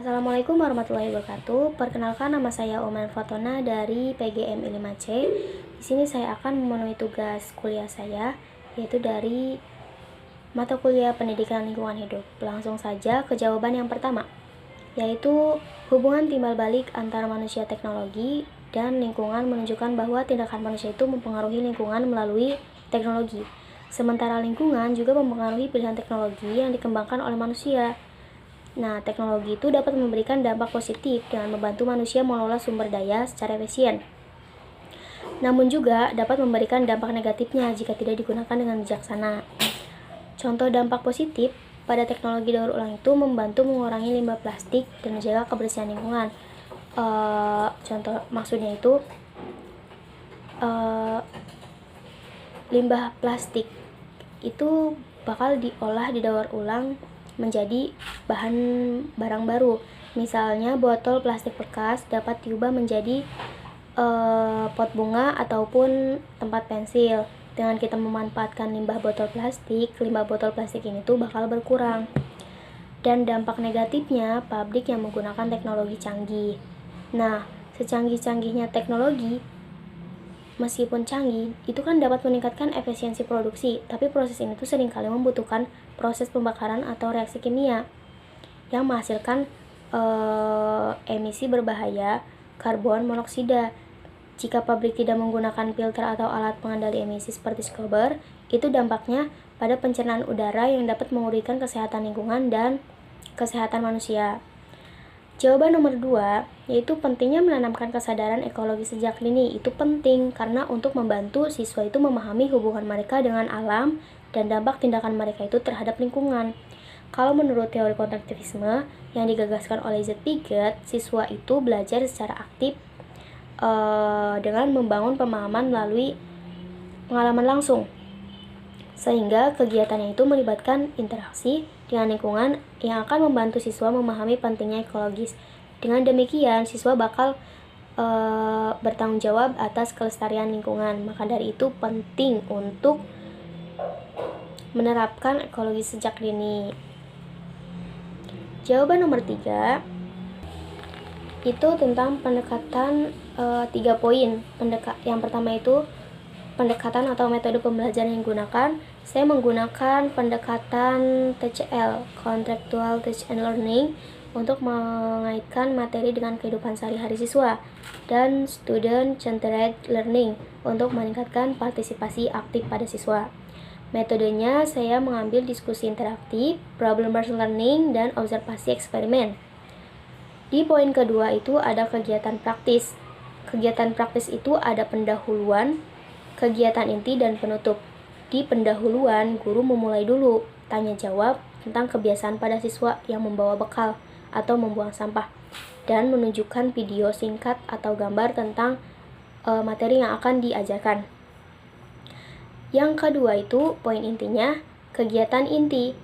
Assalamualaikum warahmatullahi wabarakatuh. Perkenalkan, nama saya Oman Fatona dari PGM I5C. Di sini saya akan memenuhi tugas kuliah saya, yaitu dari mata kuliah Pendidikan Lingkungan Hidup. Langsung saja ke jawaban yang pertama, yaitu hubungan timbal balik antara manusia, teknologi, dan lingkungan menunjukkan bahwa tindakan manusia itu mempengaruhi lingkungan melalui teknologi. Sementara lingkungan juga mempengaruhi pilihan teknologi yang dikembangkan oleh manusia. Nah, teknologi itu dapat memberikan dampak positif dengan membantu manusia mengelola sumber daya secara efisien. Namun juga dapat memberikan dampak negatifnya jika tidak digunakan dengan bijaksana. Contoh dampak positif pada teknologi daur ulang itu membantu mengurangi limbah plastik dan menjaga kebersihan lingkungan. Contoh maksudnya itu limbah plastik itu bakal diolah di daur ulang menjadi bahan barang baru. Misalnya botol plastik bekas dapat diubah menjadi pot bunga ataupun tempat pensil. Dengan kita memanfaatkan limbah botol plastik ini tuh bakal berkurang. Dan dampak negatifnya, pabrik yang menggunakan teknologi canggih. Nah, secanggih-canggihnya teknologi, meskipun canggih, itu kan dapat meningkatkan efisiensi produksi, tapi proses ini tuh seringkali membutuhkan proses pembakaran atau reaksi kimia yang menghasilkan emisi berbahaya karbon monoksida. Jika pabrik tidak menggunakan filter atau alat pengendali emisi seperti scrubber, itu dampaknya pada pencernaan udara yang dapat merugikan kesehatan lingkungan dan kesehatan manusia. Jawaban nomor 2, yaitu pentingnya menanamkan kesadaran ekologi sejak dini. Itu penting karena untuk membantu siswa itu memahami hubungan mereka dengan alam dan dampak tindakan mereka itu terhadap lingkungan. Kalau menurut teori konstruktivisme yang digagaskan oleh Z. Piaget, siswa itu belajar secara aktif dengan membangun pemahaman melalui pengalaman langsung, sehingga kegiatannya itu melibatkan interaksi dengan lingkungan yang akan membantu siswa memahami pentingnya ekologis. Dengan demikian, siswa bakal bertanggung jawab atas kelestarian lingkungan. Maka dari itu penting untuk menerapkan ekologi sejak dini. Jawaban nomor 3 itu tentang pendekatan 3 poin. Yang pertama itu pendekatan atau metode pembelajaran yang digunakan. Saya menggunakan pendekatan TCL, Contextual Teach and Learning, untuk mengaitkan materi dengan kehidupan sehari-hari siswa, dan Student Centered Learning untuk meningkatkan partisipasi aktif pada siswa. Metodenya saya mengambil diskusi interaktif, problem-based learning, dan observasi eksperimen. Di poin kedua itu ada kegiatan praktis. Kegiatan praktis itu ada pendahuluan, kegiatan inti, dan penutup. Di pendahuluan, guru memulai dulu tanya jawab tentang kebiasaan pada siswa yang membawa bekal atau membuang sampah, dan menunjukkan video singkat atau gambar tentang materi yang akan diajarkan. Yang kedua itu poin intinya, kegiatan inti.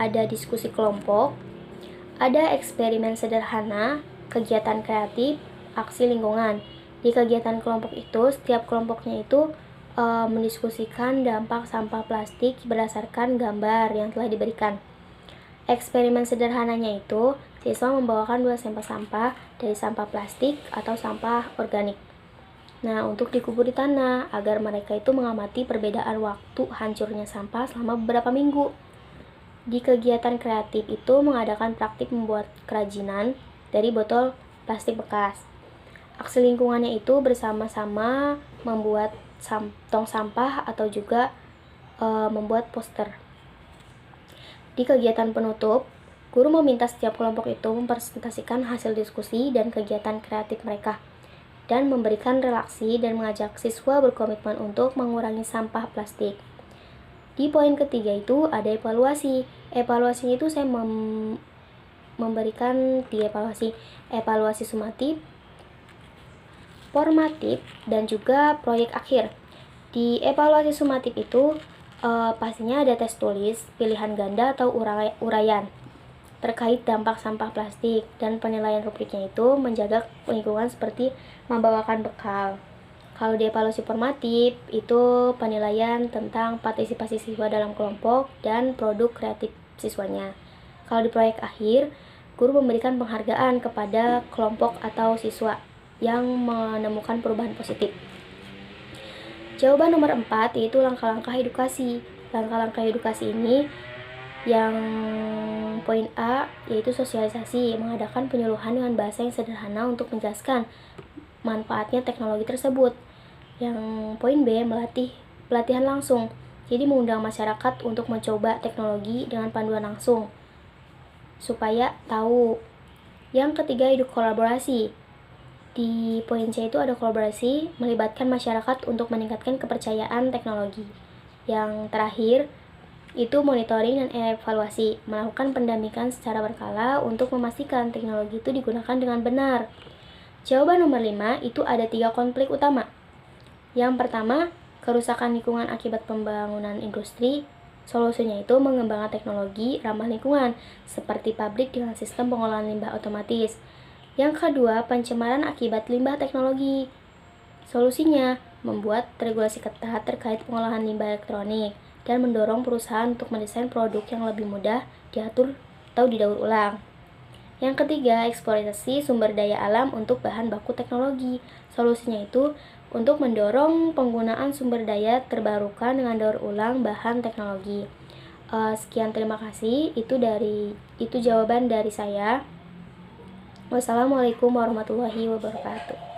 Ada diskusi kelompok, ada eksperimen sederhana, kegiatan kreatif, aksi lingkungan. Di kegiatan kelompok itu, setiap kelompoknya itu mendiskusikan dampak sampah plastik berdasarkan gambar yang telah diberikan. Eksperimen sederhananya itu, siswa membawakan 2 sampel sampah dari sampah plastik atau sampah organik. Nah, untuk dikubur di tanah agar mereka itu mengamati perbedaan waktu hancurnya sampah selama beberapa minggu. Di kegiatan kreatif itu mengadakan praktik membuat kerajinan dari botol plastik bekas. Aksi lingkungannya itu bersama-sama membuat tong sampah atau juga membuat poster. Di kegiatan penutup, guru meminta setiap kelompok itu mempresentasikan hasil diskusi dan kegiatan kreatif mereka, dan memberikan relaksi dan mengajak siswa berkomitmen untuk mengurangi sampah plastik. Di poin ketiga itu ada evaluasi. Evaluasinya itu saya memberikan 3 evaluasi. Evaluasi sumatif, formatif, dan juga proyek akhir. Di evaluasi sumatif itu pastinya ada tes tulis, pilihan ganda atau uraian terkait dampak sampah plastik, dan penilaian rubriknya itu menjaga lingkungan seperti membawakan bekal. Kalau di evaluasi formatif itu penilaian tentang partisipasi siswa dalam kelompok dan produk kreatif siswanya. Kalau di proyek akhir, guru memberikan penghargaan kepada kelompok atau siswa yang menemukan perubahan positif. Jawaban nomor 4 yaitu langkah-langkah edukasi. Langkah-langkah edukasi ini yang poin A yaitu sosialisasi, mengadakan penyuluhan dengan bahasa yang sederhana untuk menjelaskan manfaatnya teknologi tersebut. Yang poin B melatih pelatihan langsung, jadi mengundang masyarakat untuk mencoba teknologi dengan panduan langsung supaya tahu. Yang ketiga itu kolaborasi. Di poin C itu ada kolaborasi, melibatkan masyarakat untuk meningkatkan kepercayaan teknologi. Yang terakhir itu monitoring dan evaluasi, melakukan pendampingan secara berkala untuk memastikan teknologi itu digunakan dengan benar. Jawaban nomor 5 itu ada 3 konflik utama. Yang pertama, kerusakan lingkungan akibat pembangunan industri. Solusinya itu mengembangkan teknologi ramah lingkungan, seperti pabrik dengan sistem pengolahan limbah otomatis. Yang kedua, pencemaran akibat limbah teknologi. Solusinya, membuat regulasi ketat terkait pengolahan limbah elektronik dan mendorong perusahaan untuk mendesain produk yang lebih mudah diatur atau didaur ulang. Yang ketiga, eksploitasi sumber daya alam untuk bahan baku teknologi. Solusinya itu untuk mendorong penggunaan sumber daya terbarukan dengan daur ulang bahan teknologi. Sekian, terima kasih. Itu jawaban dari saya. Wassalamualaikum warahmatullahi wabarakatuh.